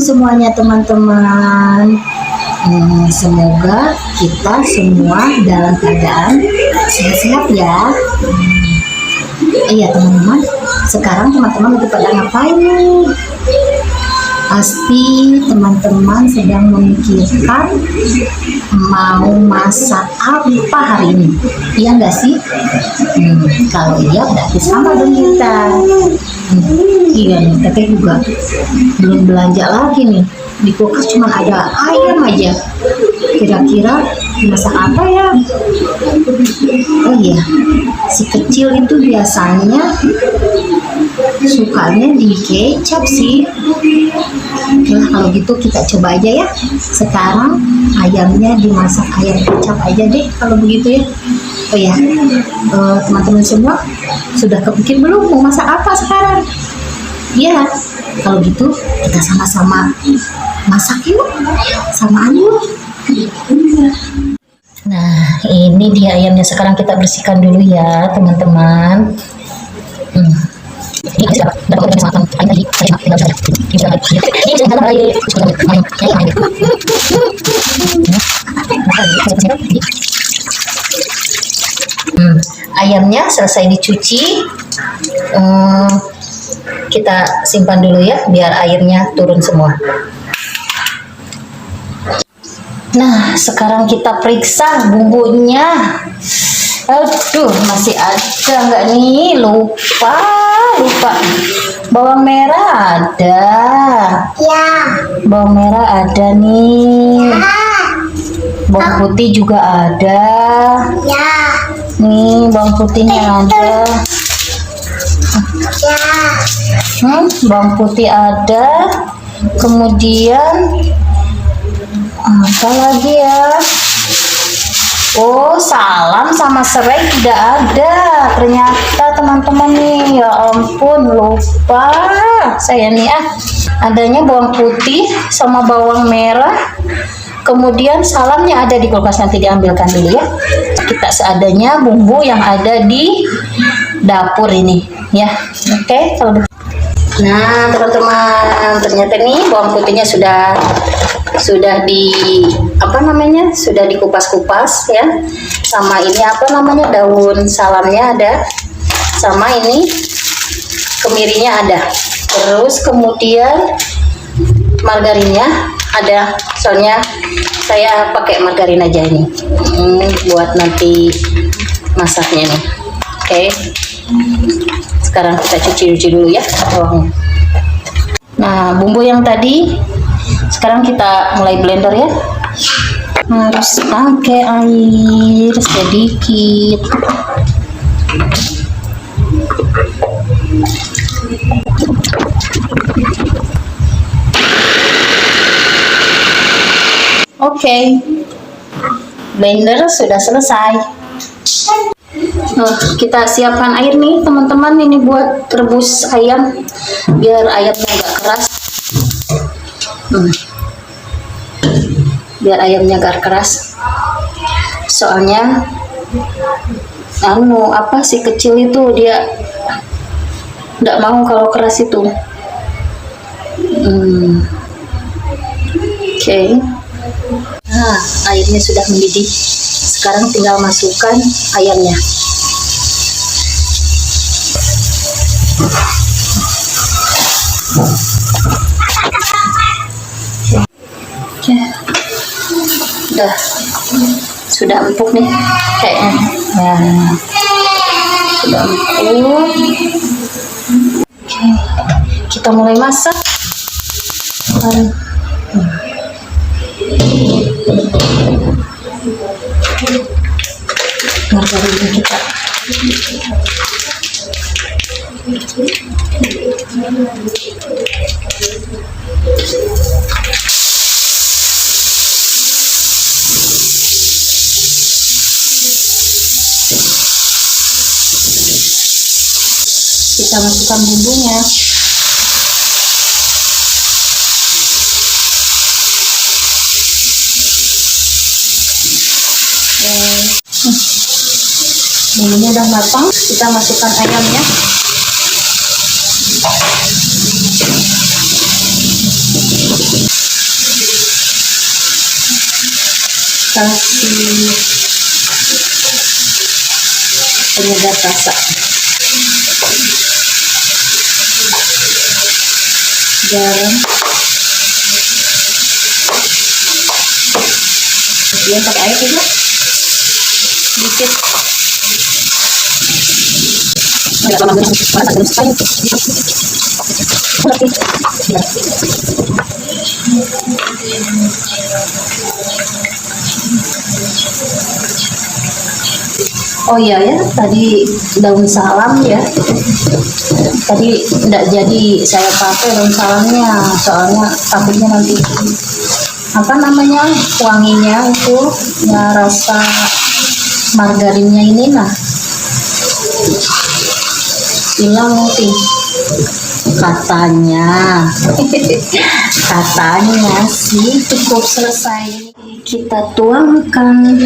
semuanya teman-teman. Semoga kita semua dalam keadaan sehat-sehat ya. Iya teman-teman, sekarang teman-teman lagi pada ngapain nih? Pasti teman-teman sedang memikirkan mau masak apa hari ini, iya nggak sih? Kalau iya berarti sama dong kita. Iya nih, teteh juga belum belanja lagi nih. Di kulkas cuma ada ayam aja. Kira-kira masak apa ya? Oh iya, si kecil itu biasanya sukanya di kecap sih. Oke lah, kalau gitu kita coba aja ya. Sekarang ayamnya dimasak ayam kecap aja deh kalau begitu ya. Oh ya, teman-teman semua sudah kepikir belum mau masak apa sekarang? Ya, kalau gitu kita sama-sama masak yuk, samaan yuk. Nah, ini dia ayamnya. Sekarang kita bersihkan dulu ya teman-teman. Ayamnya selesai dicuci, kita simpan dulu ya biar airnya turun semua. Nah, sekarang kita periksa bumbunya. Aduh, masih ada nggak nih? Lupa. Bawang merah ada. Ya. Bawang merah ada nih. Ya. Bawang putih juga ada. Ya. Nih, bawang putihnya ada. Ya. Bawang putih ada. Kemudian apa lagi ya? Oh, salam sama serai tidak ada. Ternyata teman-teman nih, ya ampun, lupa saya nih adanya bawang putih sama bawang merah. Kemudian salamnya ada di kulkas, nanti diambilkan dulu ya. Kita seadanya bumbu yang ada di dapur ini ya. Oke, kalau nah teman-teman, ternyata nih bawang putihnya sudah di sudah dikupas-kupas ya. Sama ini daun salamnya ada, sama ini kemirinya ada. Terus kemudian margarinnya ada, soalnya saya pakai margarin aja ini buat nanti masaknya nih. Oke, sekarang kita cuci dulu ya bawangnya. Nah, bumbu yang tadi sekarang kita mulai blender ya. Harus pakai air sedikit. Oke, blender sudah selesai. Kita siapkan air nih teman-teman, ini buat rebus ayam biar ayamnya agak keras. Biar ayamnya agak keras. Soalnya si kecil itu dia nggak mau kalau keras itu. Oke. Nah, airnya sudah mendidih. Sekarang tinggal masukkan ayamnya. Oke. Sudah empuk nih kayaknya. Nah, sudah empuk. Oke, kita mulai masak. Margarinnya kita masukkan bumbunya. Bumbunya udah matang, kita masukkan ayamnya. kasih penyedap rasa, garam, kemudian pakai air juga sedikit. Oh iya ya, tadi daun salam ya. Tadi tidak jadi saya pakai daun salamnya, soalnya takutnya nanti apa namanya wanginya itu ya, rasa margarinnya ini nah hilang nanti katanya. Katanya sih cukup selesai. Kita tuangkan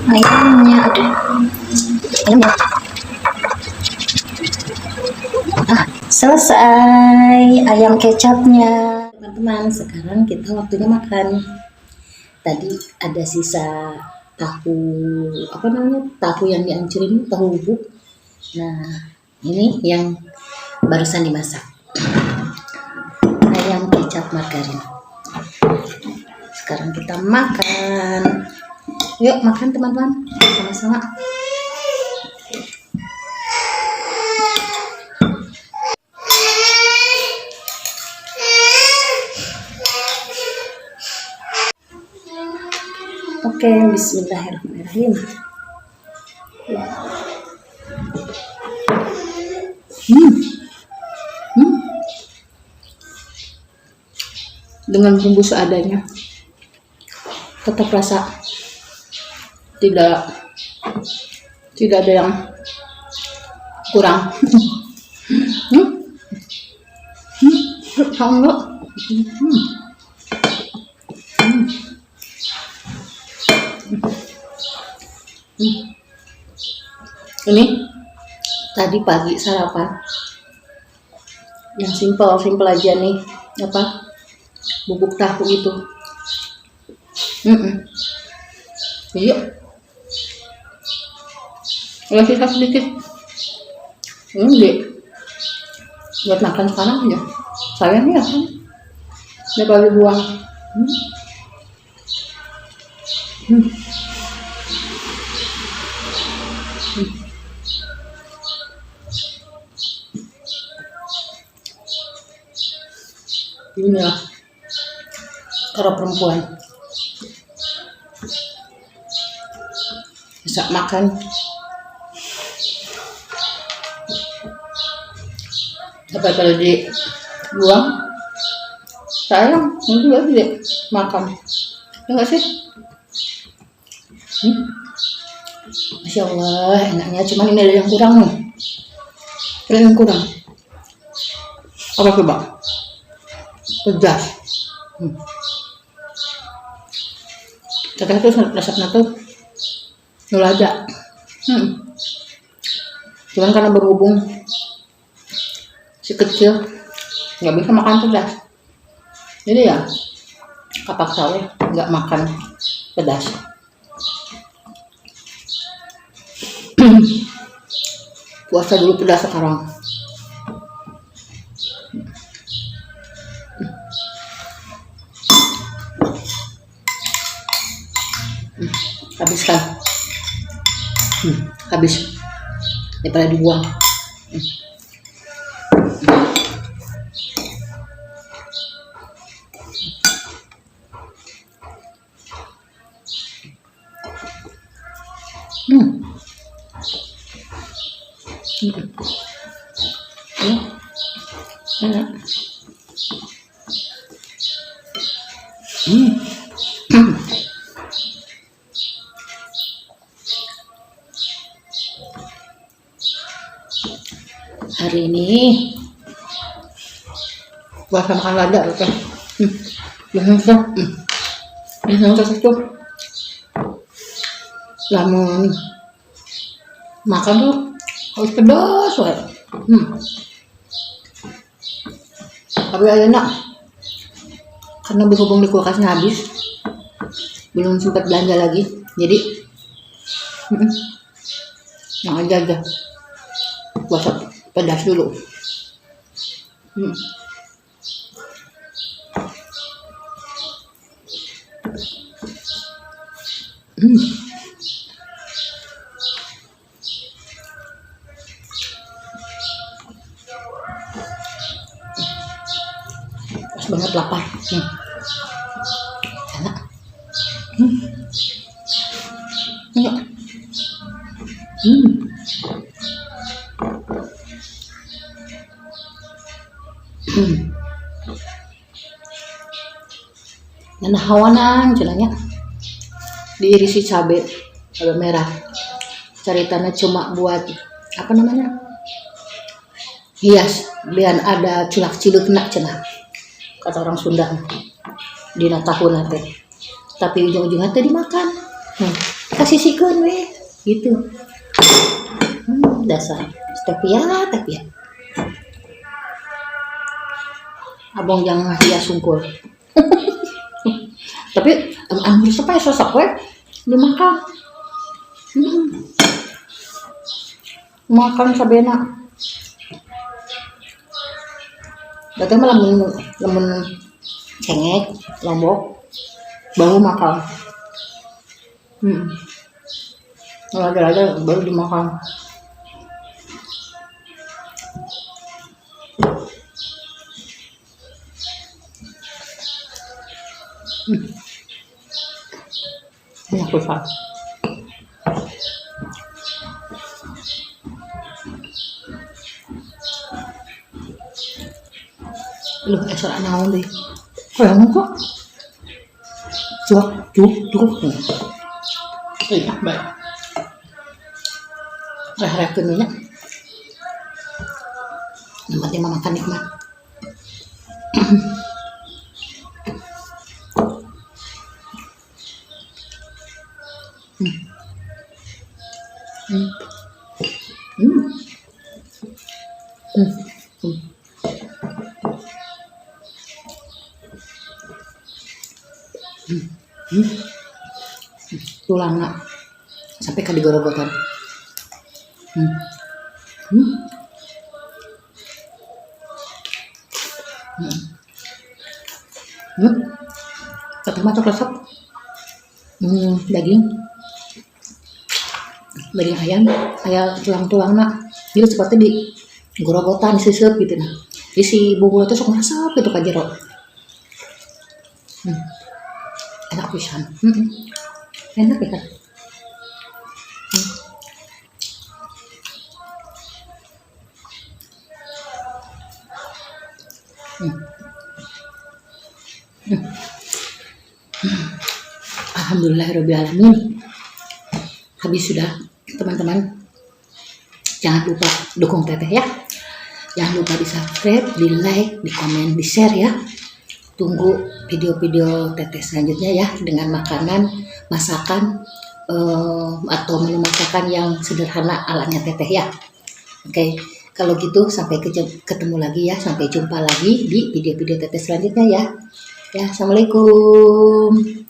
ayamnya. Ayamnya selesai ayam kecapnya. Teman-teman, sekarang kita waktunya makan. Tadi ada sisa tahu apa namanya, tahu yang dihancurin, tahu bubuk. Nah, ini yang barusan dimasak, ayam kecap margarin. Sekarang kita makan. Yuk makan teman-teman, sama-sama. Oke, bismillahirrahmanirrahim. Dengan bumbu seadanya, tetap rasa tidak ada yang kurang. Enggak. Ini tadi pagi sarapan yang simpel aja nih, apa bubuk tahu itu. Iya, ya sisa sedikit. Ini buat makan sekarang aja. Sayang ya kan, daripada buang. Inilah kalau perempuan bisa makan daripada dibuang. Sayang, nanti lagi deh makan, ya nggak sih? Masya Allah, enaknya. Cuman ini ada yang kurang nih. Ada yang kurang. Apa coba? Pedas. Ternyata tuh resepnya tuh nggak ada. Cuman karena berhubung si kecil nggak bisa makan pedas, jadi ya kapaksa nggak makan pedas. Puasa dulu pedas sekarang. Habiskan. Habis daripada dibuang. Enak. Hari ini puasa makan lada oke. Biasanya tuh lamun makan tuh harus pedas wae. Tapi enak karena berhubung di kulkasnya habis, belum sempat belanja lagi, jadi yang aja puasa pedas dulu. Hmm. Hmm. Pas banget lapar. Enak. Enggak. Nah, hawanan cenanya diirisi cabe merah. Caritanya cuma buat apa namanya? Hias, biar ada culak cilukna cenah. Kata orang Sunda. Dina tahun teh. Tapi ujung-ujungnya teh dimakan. Kasih sikeun we gitu. Dasar stevia. Abang jangan hias sungkul. Tapi anu supaya sosok we dimakan. Makan sabena. Berarti mah lemun cengek, lombok, baru makan. Ada baru dimakan. Ini aku salah. Lu esok naon deh. Kayak kok. Cukup. Iya, baik. Reh-reh minyak. Nikmatnya makan nikmat. Tulangna sampai ke digorogotan. Pertama cok resep. Daging ayam, tulang-tulangna jadi seperti di gorogotan disiseup gitu nah. Jadi si bumbu itu sok ngasap gitu ka jero. Enak pisan. Enak ya kan? Alhamdulillahirobbilalamin. Habis sudah teman-teman. Jangan lupa dukung teteh ya. Jangan lupa di subscribe, di like, di komen, di share ya. Tunggu video-video teteh selanjutnya ya dengan makanan, masakan atau menu masakan yang sederhana alanya teteh ya. Oke, kalau gitu sampai ketemu lagi ya, sampai jumpa lagi di video-video teteh selanjutnya ya. Ya, assalamualaikum.